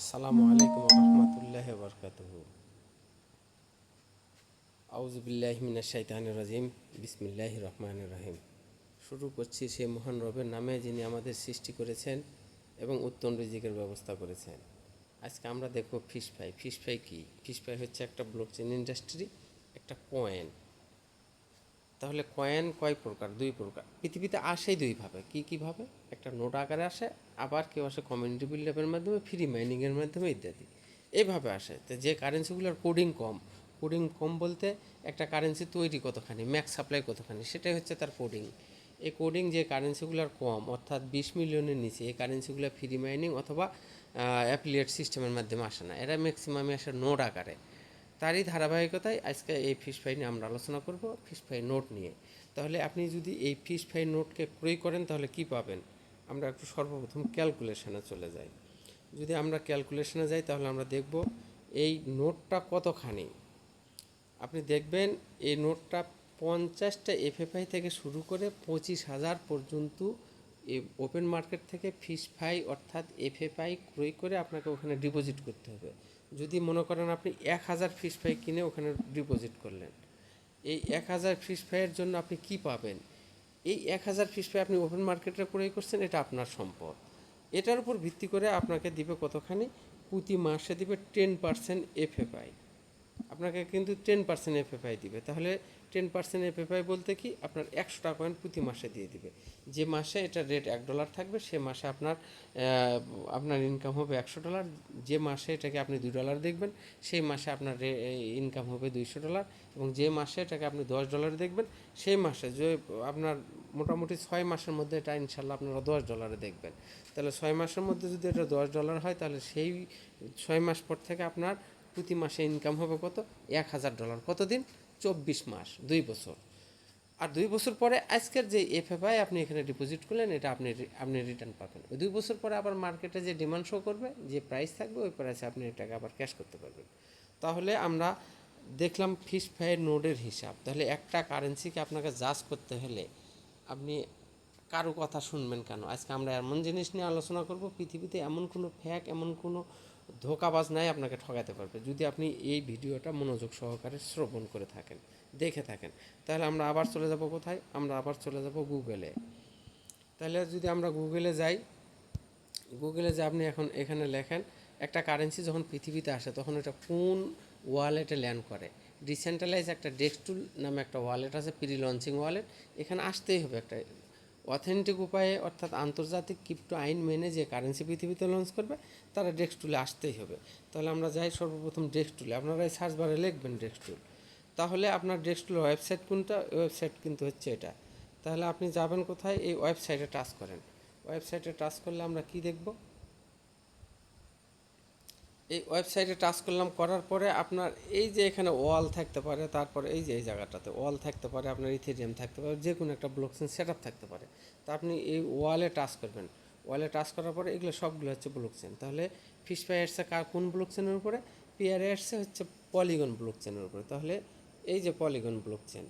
আসসালামু আলাইকুম রহমতুল্লাহ বরকাতুহু। আউযুবিল্লাহি মিনাশ শাইতানির রাজিম। বিসমিল্লাহির রহমানির রহিম। শুরু করছি সেই মহান রবের নামে, যিনি আমাদের সৃষ্টি করেছেন এবং উত্তম রিজিকের ব্যবস্থা করেছেন। আজকে আমরা দেখব ফিশ ফ্রাই। ফিশ ফ্রাই কী? ফিশ ফ্রাই হচ্ছে একটা ব্লকচেন ইন্ডাস্ট্রি, একটা কয়েন। তাহলে কয়েন কয় প্রকার? দুই প্রকার। পৃথিবীতে আসেই দুইভাবে। কীভাবে? একটা নোট আকারে আসে, আবার কেউ আসে কমিউনিটি বিল্ডআপের মাধ্যমে, ফ্রি মাইনিংয়ের মাধ্যমে ইত্যাদি। এইভাবে আসে। তো যে কারেন্সিগুলোর কোডিং কম বলতে একটা কারেন্সি তৈরি কতখানি, ম্যাক্স সাপ্লাই কতখানি, সেটাই হচ্ছে তার কোডিং। এই কোডিং যে কারেন্সিগুলোর কম, অর্থাৎ 20 মিলিয়নের নিচে, এই কারেন্সিগুলো ফ্রি মাইনিং অথবা অ্যাফিলিয়েট সিস্টেমের মাধ্যমে আসে না। এরা ম্যাক্সিমামে আসে নোট আকারে। তারই ধারাবাহিকতায় আজকে এই ফিশ ফ্রাই নিয়ে আমরা আলোচনা করব, ফিশ ফ্রাই নোট নিয়ে। তাহলে আপনি যদি এই ফিশ ফ্রাই নোটকে ক্রয় করেন তাহলে কি পাবেন? আমরা একটু সর্বপ্রথম ক্যালকুলেশনে চলে যাই। যদি আমরা ক্যালকুলেশনে যাই তাহলে আমরা দেখব এই নোটটা কতখানি। আপনি দেখবেন এই নোটটা 50টা এফএফআই থেকে শুরু করে 25,000 পর্যন্ত এই ওপেন মার্কেট থেকে ফিশ ফ্রাই অর্থাৎ এফএফআই ক্রয় করে আপনাকে ওখানে ডিপোজিট করতে হবে। যদি মনে করেন আপনি 1,000 ফিশ ফ্রাই কিনে ওখানে ডিপোজিট করলেন, এই 1,000 ফিশ ফ্রাইয়ের জন্য আপনি কি পাবেন? এই 1,000 ফিশ ফ্রাই আপনি ওপেন মার্কেটে ক্রয় করছেন, এটা আপনার সম্পদ। এটার উপর ভিত্তি করে আপনাকে দিবে কতখানি? প্রতি মাসে দিবে 10% এফএফআই। আপনাকে কিন্তু 10% এফএফআই দিবে। তাহলে 10% এফএফআই বলতে কি, আপনার 100টা কয়েন প্রতি মাসে দিয়ে দিবে। যে মাসে এটা রেট $1 থাকবে, সে মাসে আপনার ইনকাম হবে $100। যে মাসে এটাকে আপনি $2 দেখবেন, সেই মাসে আপনার ইনকাম হবে $200। এবং যে মাসে এটাকে আপনি $10 দেখবেন, সেই মাসে যে আপনার মোটামুটি 6 মাসের মধ্যে এটা ইনশাল্লাহ আপনারা $10 দেখবেন। তাহলে 6 মাসের মধ্যে যদি এটা $10 হয়, তাহলে সেই 6 মাস পর থেকে আপনার প্রতি মাসে ইনকাম হবে কত? $1,000। কতদিন? 24 মাস, 2 বছর। আর 2 বছর পরে আজকের যে এফএফআই আপনি এখানে ডিপোজিট করলেন, এটা আপনি রিটার্ন পাবেন। ওই 2 বছর পরে আবার মার্কেটে যে ডিমান্ড শো করবে, যে প্রাইস থাকবে, ওই প্রাইসে আপনি এটাকে আবার ক্যাশ করতে পারবেন। তাহলে আমরা দেখলাম ফিশ ফ্রাইয়ের নোডের হিসাব। তাহলে একটা কারেন্সিকে আপনাকে জাজ করতে হলে আপনি কারো কথা শুনবেন কেন? আজকে আমরা এমন জিনিস নিয়ে আলোচনা করব, পৃথিবীতে এমন কোনো ফ্যাক, এমন কোনো ধোঁকাবাজ নাই আপনাকে ঠকাতে পারবে, যদি আপনি এই ভিডিওটা মনোযোগ সহকারে শ্রবণ করে থাকেন, দেখে থাকেন। তাহলে আমরা আবার চলে যাব কোথায়? আমরা আবার চলে যাব গুগলে। তাহলে যদি আমরা গুগলে যাই, গুগলে যে আপনি এখন এখানে লেখেন একটা কারেন্সি যখন পৃথিবীতে আসে তখন এটা কোন ওয়ালেটে ল্যান্ড করে। ডিসেন্ট্রালাইজ একটা ডেক্সটুল নামে একটা ওয়ালেট আছে, প্রি লঞ্চিং ওয়ালেট। এখানে আসতেই হবে একটা অথেন্টিক উপায়ে, অর্থাৎ আন্তর্জাতিক ক্রিপ্টো আইন মেনে যে কারেন্সি পৃথিবীতে লঞ্চ করবে, তারা ডেক্সটুলে আসতেই হবে। তাহলে আমরা যাই সর্বপ্রথম ডেক্সটুলে। আপনারা এই সার্চ বারে লিখবেন ডেক্সটুল। তাহলে আপনার ডেক্সটুলের ওয়েবসাইট কোনটা? ওয়েবসাইট কিন্তু হচ্ছে এটা। তাহলে আপনি যাবেন কোথায়? এই ওয়েবসাইটে টাচ করেন। ওয়েবসাইটে টাচ করলে আমরা কি দেখব? এই ওয়েবসাইটে টাচ করলাম, করার পরে আপনার এই যে এখানে ওয়াল থাকতে পারে, তারপরে এই যে এই জায়গাটাতে ওয়াল থাকতে পারে, আপনার ইথেরিয়াম থাকতে পারে, যে কোনো একটা ব্লকচেন সেটআপ থাকতে পারে। তা আপনি এই ওয়ালে টাচ করবেন। ওয়ালে টাচ করার পরে এগুলো সবগুলো হচ্ছে ব্লকচেন। তাহলে ফিশ ফ্রাই আসছে কোন ব্লকচেনের উপরে? পিআরএ আসছে হচ্ছে পলিগন ব্লকচেনের উপরে। তাহলে এই যে পলিগন ব্লকচেন,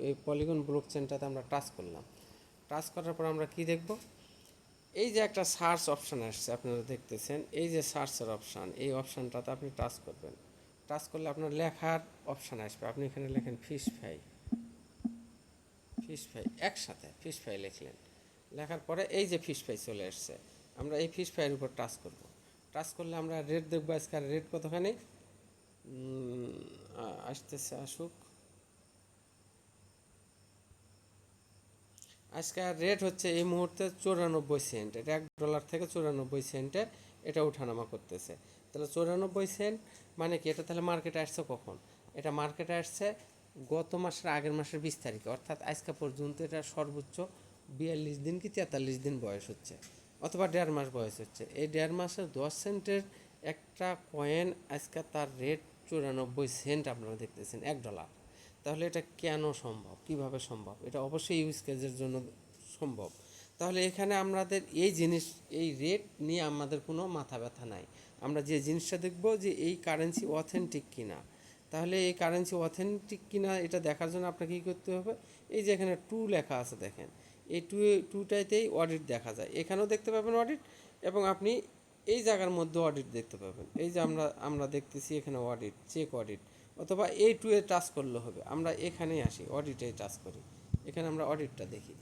এই পলিগন ব্লকচেনটাতে আমরা টাচ করলাম। টাচ করার পর আমরা কি দেখব? এই যে একটা সার্চ অপশান আসছে, আপনারা দেখতেছেন, এই যে সার্চের অপশান, এই অপশানটাতে আপনি টাচ করবেন। টাচ করলে আপনার লেখার অপশান আসবে। আপনি এখানে লেখেন ফিশ ফ্রাই। ফিশ ফ্রাই একসাথে ফিশ ফ্রাই লিখলেন। লেখার পরে এই যে ফিশ ফ্রাই চলে আসছে। আমরা এই ফিশ ফ্রাইয়ের উপর টাচ করব। টাচ করলে আমরা রেট দেখবো। আজকাল রেট কতখানি আসতেছে, আসুক। আজকের রেট হচ্ছে এই মুহূর্তে 94 সেন্ট। এটা $1 থেকে 94 সেন্টে এটা ওঠানামা করতেছে। তাহলে 94 সেন্ট মানে কি? এটা তাহলে মার্কেটে আসছে কখন? এটা মার্কেটে আসছে গত মাসের আগের মাসের 20 তারিখে, অর্থাৎ আজকে পর্যন্ত এটা সর্বোচ্চ 42 দিন কি 43 দিন বয়স হচ্ছে, অথবা 1.5 মাস বয়স হচ্ছে। এই 1.5 মাসের 10 সেন্টের একটা কয়েন আজকে তার রেট 94 সেন্ট আপনারা দেখতেছেন, $1। তাহলে এটা কেন সম্ভব? কিভাবে সম্ভব? এটা অবশ্যই ইউজ কেসের জন্য সম্ভব। তাহলে এখানে আমাদের এই রেট নিয়ে আমাদের কোনো মাথা ব্যথা নাই। আমরা যে জিনিসটা দেখব যে এই কারেন্সি অথেন্টিক কিনা। তাহলে এই কারেন্সি অথেন্টিক কিনা এটা দেখার জন্য আপনাকে কী করতে হবে? এই যে এখানে টু লেখা আছে দেখেন, এই টুটাইতেই অডিট দেখা যায়। এখানেও দেখতে পাবেন অডিট, এবং আপনি এই জায়গার মধ্যে অডিট দেখতে পাবেন। এই যে আমরা দেখতেছি এখানে অডিট, চেক অডিট, অথবা এই টু এ টাচ করলে হবে। আমরা এখানেই আসি, অডিটে টাচ করি, এখানে আমরা অডিটটা দেখি।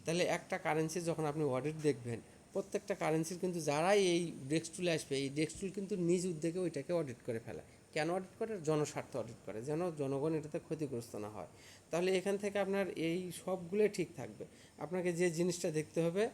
তাহলে একটা কারেন্সি যখন আপনি অডিট দেখবেন, প্রত্যেকটা কারেন্সির কিন্তু যারাই এই ডেস্ক টুলে আসবে, এই ডেস্ক টুল কিন্তু নিজ উদ্যোগে ওইটাকে অডিট করে ফেলে। কেন অডিট করে? জনস্বার্থে অডিট করে, যেন জনগণ এটাতে ক্ষতিগ্রস্ত না হয়। তাহলে এখান থেকে আপনার এই সবগুলোই ঠিক থাকবে। আপনাকে যে জিনিসটা দেখতে হবে,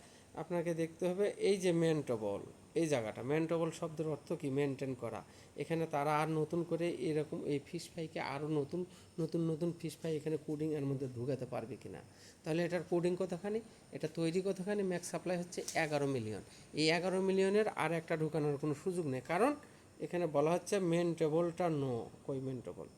এই যে মেনটেবল, এই জায়গাটা মেনটেবল শব্দের অর্থ কি? মেনটেন করা। এখানে তারা আর নতুন করে এরকম এই ফিশ ফ্রাইকে আরও নতুন নতুন নতুন ফিশ ফ্রাই এখানে কোডিং এর মধ্যে ঢুকাতে পারবে কি না। তাহলে এটার কোডিং কতখানি, এটা তৈরি কতখানি, ম্যাক্স সাপ্লাই হচ্ছে 11 মিলিয়ন। এই 11 মিলিয়নের আর একটা ঢুকানোর কোনো সুযোগ নেই, কারণ এখানে বলা হচ্ছে মেন টেবলটা নো। কই মেন টেবল?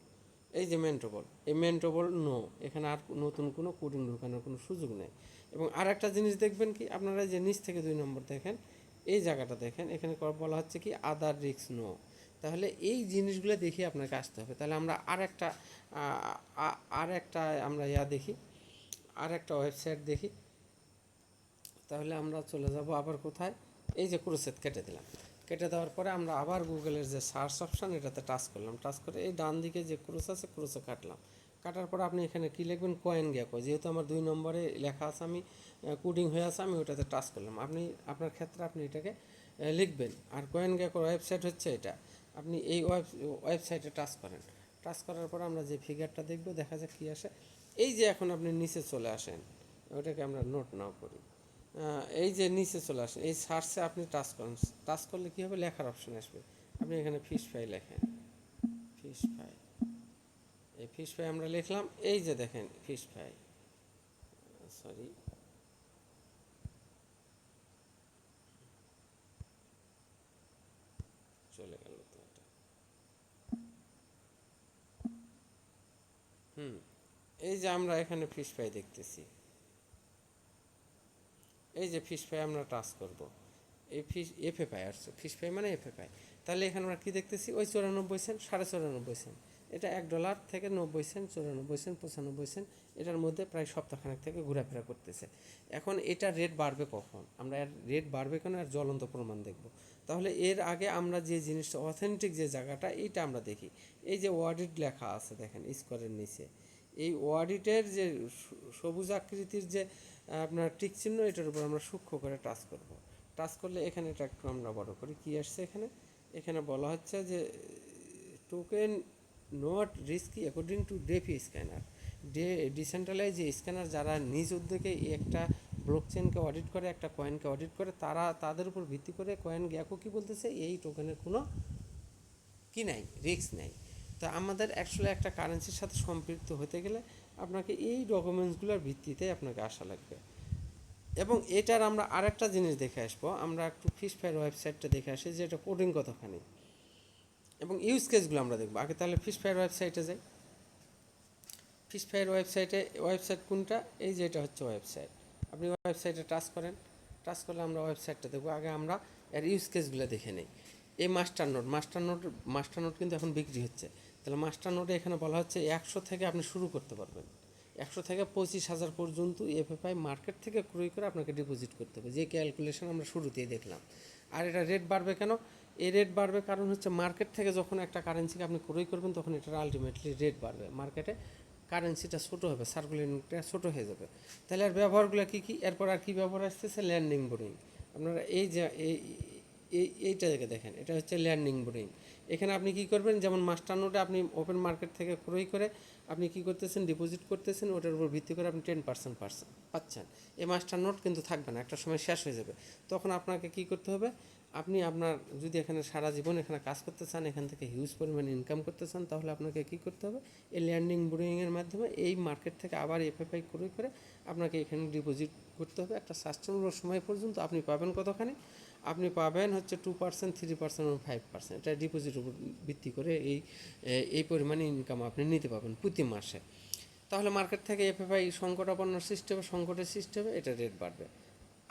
এই যে মেন টেবল, এই মেন টেবল নো, এখানে আর নতুন কোনো কোডিং ঢুকানোর কোনো সুযোগ নেই। এবং আর একটা জিনিস দেখবেন কি, আপনারা যে নিচ থেকে 2 নম্বর দেখেন, এই জায়গাটা দেখেন, এখানে বলা হচ্ছে কি আদার রিস্ক নো। তাহলে এই জিনিসগুলো দেখে আপনাকে আসতে হবে। তাহলে আমরা আর একটা আমরা দেখি, আর একটা ওয়েবসাইট দেখি। তাহলে আমরা চলে যাব আবার কোথায়? এই যে ক্রোসেট কেটে দিলাম, কেটে দেওয়ার পরে আমরা আবার গুগলের যে সার্চ অপশান, এটাতে টাচ করলাম, টাচ করে এই ডান দিকে যে ক্রোস আছে, ক্রোসে কাটলাম। কাটার পরে আপনি এখানে কী লিখবেন? Coin Gecko. যেহেতু আমার 2 নম্বরে লেখা আছে, আমি কোডিং হয়ে আছে, আমি ওটাতে টাচ করলাম। আপনার ক্ষেত্রে আপনি এটাকে লিখবেন। আর কয়েন গেকোর ওয়েবসাইট হচ্ছে এটা। আপনি এই ওয়েবসাইটে টাচ করেন। টাচ করার পর আমরা যে ফিগারটা দেখব, দেখা যাক কী আসে। এই যে এখন আপনি নিচে চলে আসেন, ওটাকে আমরা নোট নাও করি। এই যে নিচে চলে আসেন, এই সার্চে আপনি টাচ করেন। টাচ করলে কী হবে? লেখার অপশন আসবে। আপনি এখানে ফিশ ফ্রাই লেখেন, ফিশ ফ্রাই। এই ফিশ ফ্রাই আমরা লিখলাম। এই যে দেখেন ফিশ ফ্রাই, সরি, চলে গেল তো এটা। এই যে আমরা এখানে ফিশ ফ্রাই দেখতেছি, এই যে ফিশ ফ্রাই আমরা টাচ করব। এই এফএফআই আসছে, ফিশ ফ্রাই মানে এফএফআই। তাহলে এখানে আমরা কী দেখতেছি? ওই 94 সেন্ট, 94.5 সেন্ট। এটা $1 থেকে 90 সেন্ট, 94 সেন্ট, 95 সেন্ট, এটার মধ্যে প্রায় সপ্তাহখানেক থেকে ঘোরাফেরা করতেছে। এখন এটা রেট বাড়বে কখন? আমরা এর রেট বাড়বে কেন, আর জ্বলন্ত প্রমাণ দেখব। তাহলে এর আগে আমরা যে জিনিসটা অথেন্টিক যে জায়গাটা, এইটা আমরা দেখি। এই যে অডিট লেখা আছে দেখেন স্কোরের নিচে, এই অডিটের যে সবুজ আকৃতির যে আপনার টিক চিহ্ন, এটার উপর আমরা সূক্ষ্ম করে টাচ করব। টাচ করলে এখানে এটা একটু আমরা বড় করি, কী আসছে এখানে? এখানে বলা হচ্ছে যে token not risky according to DeFi scanner. Decentralize যে স্ক্যানার যারা নিজ উদ্যোগে একটা ব্লকচেনকে অডিট করে, একটা কয়েনকে অডিট করে, তাদের উপর ভিত্তি করে কয়েন গ্যাকো কী বলতেছে? এই টোকেনের কোনো কি নাই, রিস্ক নাই। তা আমাদের অ্যাকচুয়ালি একটা কারেন্সির সাথে সম্পৃক্ত হতে গেলে আপনাকে এই ডকুমেন্টসগুলোর ভিত্তিতে আপনাকে আসা লাগবে। এবং এটার আমরা আরেকটা জিনিস দেখে আসবো, আমরা একটু ফিশ ফ্রাইয়ের ওয়েবসাইটটা দেখে আসি যে এটা কোডিং কতখানি, এবং ইউজ কেসগুলো আমরা দেখবো আগে। তাহলে ফিশ ফ্রাইয়ের ওয়েবসাইটে যাই। ফিশ ফ্রাইয়ের ওয়েবসাইট কোনটা? এই যে এটা হচ্ছে ওয়েবসাইট। আপনি ওয়েবসাইটে টাচ করেন, টাচ করলে আমরা ওয়েবসাইটটা দেখবো। আগে আমরা এর ইউজ কেসগুলো দেখে নিই। এই মাস্টার নোট কিন্তু এখন বিক্রি হচ্ছে। তাহলে মাস্টার নোটে এখানে বলা হচ্ছে 100 থেকে আপনি শুরু করতে পারবেন। 100 থেকে 25,000 পর্যন্ত এফএফআই মার্কেট থেকে ক্রয় করে আপনাকে ডিপোজিট করতে হবে, যে ক্যালকুলেশন আমরা শুরুতেই দেখলাম। আর এটা রেট বাড়বে কেন? এই রেট বাড়বে কারণ হচ্ছে মার্কেট থেকে যখন একটা কারেন্সিকে আপনি ক্রয় করবেন, তখন এটার আলটিমেটলি রেট বাড়বে। মার্কেটে কারেন্সিটা ছোটো হবে, সার্কুলেশনটা ছোটো হয়ে যাবে। তাহলে আর ব্যবহারগুলো কী কী? এরপর আর কী ব্যবহার আসতেছে? Landing boring. আপনারা এই যে এইটাকে দেখেন, এটা হচ্ছে ল্যান্ডিং বোরিং। এখানে আপনি কী করবেন? যেমন মাস্টার নোটে আপনি ওপেন মার্কেট থেকে ক্রয় করে আপনি কী করতেছেন? ডিপোজিট করতেছেন, ওটার উপর ভিত্তি করে আপনি 10% পাচ্ছেন। এই মাস্টার নোট কিন্তু থাকবে না, একটা সময় শেষ হয়ে যাবে। তখন আপনাকে কী করতে হবে? আপনি আপনার যদি এখানে সারা জীবন এখানে কাজ করতে চান, এখান থেকে হিউজ পরিমাণে ইনকাম করতে চান, তাহলে আপনাকে কী করতে হবে? এই ল্যান্ডিং বোরিংয়ের মাধ্যমে এই মার্কেট থেকে আবার এফএফআই ক্রয় করে আপনাকে এখানে ডিপোজিট করতে হবে। একটা সাস্টেনেবল সময় পর্যন্ত আপনি পাবেন কতখানি? আপনি পাবেন হচ্ছে 2%, 3% এবং 5%। এটা ডিপোজিটের উপর ভিত্তি করে এই পরিমাণে ইনকাম আপনি নিতে পারবেন প্রতি মাসে। তাহলে মার্কেট থেকে এফএফআই সংকটাপন্ন সৃষ্টি হবে, সংকটের সৃষ্টি হবে, এটা রেট বাড়বে।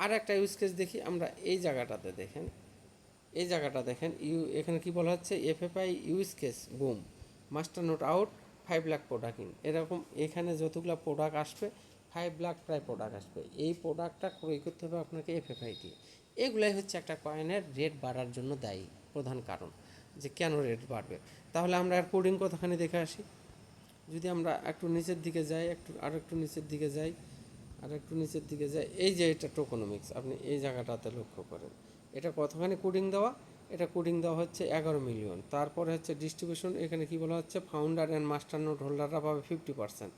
আর একটা ইউজ কেস দেখি আমরা। এই জায়গাটাতে দেখেন, এখানে কি বলা হচ্ছে? FFI use case boom, master note out, 5 lakh product in. এরকম এখানে যতগুলো প্রোডাক্ট আসবে, 5 লাখ প্রায় প্রোডাক্ট আসবে। এই প্রোডাক্টটা ক্রয় করতে হবে আপনাকে এফএফআই দিয়ে। এগুলাই হচ্ছে একটা কয়েনের রেট বাড়ার জন্য দায়ী প্রধান কারণ, যে কেন রেট বাড়বে। তাহলে আমরা আর কোডিং কতখানি দেখে আসি। যদি আমরা একটু নিচের দিকে যাই, একটু নিচের দিকে যাই, একটু নিচের দিকে যাই, এই যে এটা টোকোনমিক্স, আপনি এই জায়গাটাতে লক্ষ্য করেন, এটা কতখানি কোডিং দেওয়া, এটা কোডিং দেওয়া হচ্ছে 11 মিলিয়ন। তারপরে হচ্ছে ডিস্ট্রিবিউশন, এখানে কি বলা হচ্ছে, ফাউন্ডার অ্যান্ড মাস্টার নোট হোল্ডাররা পাবে 50%,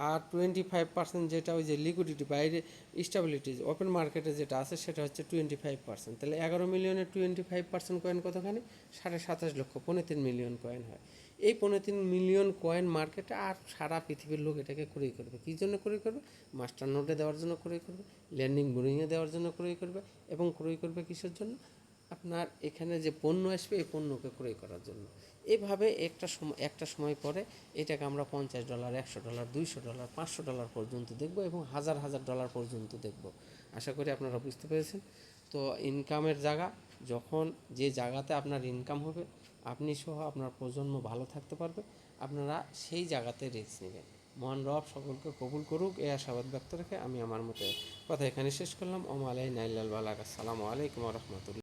আর 25% যেটা ওই যে লিকুইডিটি বাইরে স্টেবিলিটি ওপেন মার্কেটে যেটা আছে সেটা হচ্ছে 25%। তাহলে 11 মিলিয়নের 25% কয়েন কতখানি, 27.5 লক্ষ, 3.5 মিলিয়ন কয়েন হয়। এই 3.5 মিলিয়ন কয়েন মার্কেটে, আর সারা পৃথিবীর লোক এটাকে ক্রয় করবে। কী জন্য ক্রয় করবে? মাস্টার নোটে দেওয়ার জন্য ক্রয় করবে, ল্যান্ডিং বোর্ডিংয়ে দেওয়ার জন্য ক্রয় করবে, এবং ক্রয় করবে কিসের জন্য? আপনার এখানে যে পণ্য আসবে এই পণ্যকে ক্রয় করার জন্য। এভাবে একটা সময় পরে এটাকে আমরা $50, $100, $200, $500 পর্যন্ত দেখব, এবং হাজার হাজার ডলার পর্যন্ত দেখব। আশা করি আপনারা বুঝতে পেরেছেন। তো ইনকামের জায়গা, যখন যে জায়গাতে আপনার ইনকাম হবে, আপনি সহ আপনার প্রজন্ম ভালো থাকতে পারবে, আপনারা সেই জায়গাতে রিস্ক নেবেন। মহান রব সকলকে কবুল করুক, এই আশাবাদ ব্যক্ত রেখে আমি আমার মতে কথা এখানে শেষ করলাম। ওমা আলাইনা ইল্লাল বালাগ। আসসালামু আলাইকুম ওয়া রাহমাতুল্লাহ।